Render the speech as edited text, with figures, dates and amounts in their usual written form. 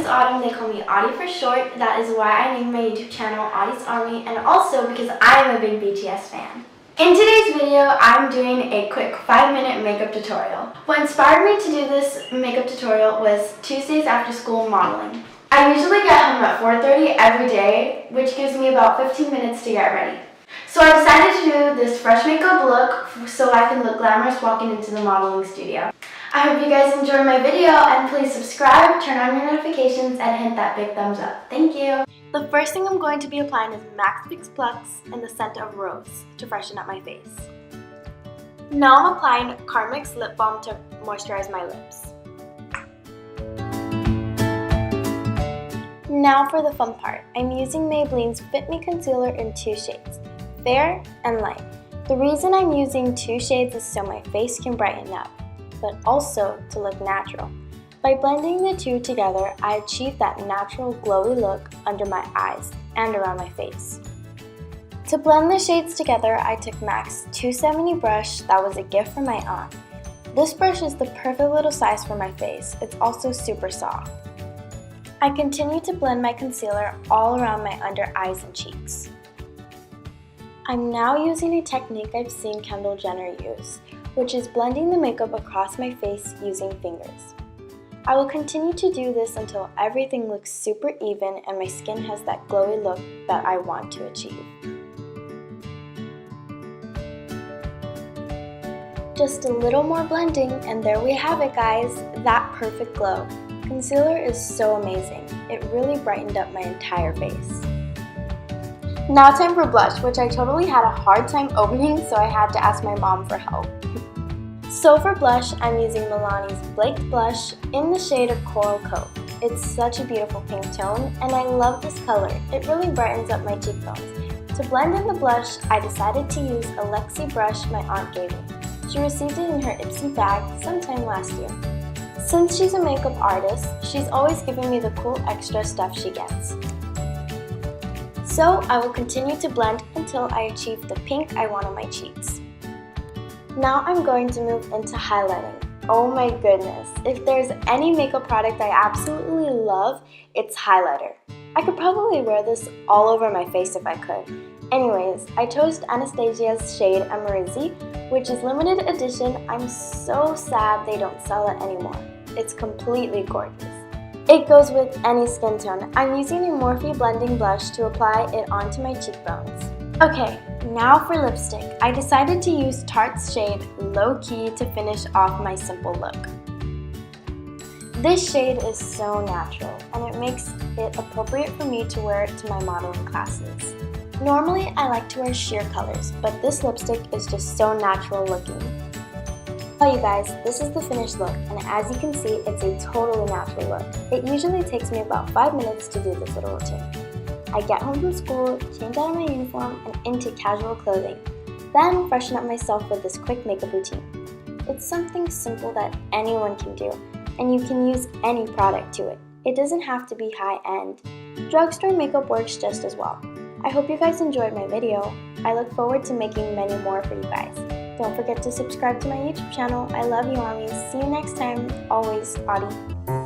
is Autumn. They call me Audie for short. That is why I named my YouTube channel Audie's Army, and also because I am a big BTS fan. In today's video, I'm doing a quick 5-minute makeup tutorial. What inspired me to do this makeup tutorial was Tuesdays after school modeling. I usually get home at 4:30 every day, which gives me about 15 minutes to get ready. So I decided to do this fresh makeup look so I can look glamorous walking into the modeling studio. I hope you guys enjoyed my video, and please subscribe, turn on your notifications, and hit that big thumbs up. Thank you! The first thing I'm going to be applying is MAC Fix Plus in the scent of Rose to freshen up my face. Now I'm applying Carmex Lip Balm to moisturize my lips. Now for the fun part. I'm using Maybelline's Fit Me Concealer in 2 shades, Fair and Light. The reason I'm using 2 shades is so my face can brighten up, but also to look natural. By blending the two together, I achieved that natural glowy look under my eyes and around my face. To blend the shades together, I took MAC's 270 brush that was a gift from my aunt. This brush is the perfect little size for my face. It's also super soft. I continue to blend my concealer all around my under eyes and cheeks. I'm now using a technique I've seen Kendall Jenner use, which is blending the makeup across my face using fingers. I will continue to do this until everything looks super even and my skin has that glowy look that I want to achieve. Just a little more blending and there we have it, guys, that perfect glow. Concealer is so amazing. It really brightened up my entire face. Now time for blush, which I totally had a hard time opening, so I had to ask my mom for help. So for blush, I'm using Milani's Blaked Blush in the shade of Coral Cove. It's such a beautiful pink tone, and I love this color. It really brightens up my cheekbones. To blend in the blush, I decided to use a Lexi brush my aunt gave me. She received it in her Ipsy bag sometime last year. Since she's a makeup artist, she's always giving me the cool extra stuff she gets. So I will continue to blend until I achieve the pink I want on my cheeks. Now I'm going to move into highlighting. Oh my goodness, if there's any makeup product I absolutely love, it's highlighter. I could probably wear this all over my face if I could. Anyways, I chose Anastasia's shade Amarizzi, which is limited edition. I'm so sad they don't sell it anymore. It's completely gorgeous. It goes with any skin tone. I'm using a Morphe blending blush to apply it onto my cheekbones. Okay, now for lipstick. I decided to use Tarte's shade Low Key to finish off my simple look. This shade is so natural, and it makes it appropriate for me to wear it to my modeling classes. Normally, I like to wear sheer colors, but this lipstick is just so natural looking. Well, you guys, this is the finished look, and as you can see, it's a totally natural look. It usually takes me about 5 minutes to do this little routine. I get home from school, change out of my uniform, and into casual clothing. Then freshen up myself with this quick makeup routine. It's something simple that anyone can do, and you can use any product to it. It doesn't have to be high-end. Drugstore makeup works just as well. I hope you guys enjoyed my video. I look forward to making many more for you guys. Don't forget to subscribe to my YouTube channel. I love you, Armies. See you next time. Always, Audie.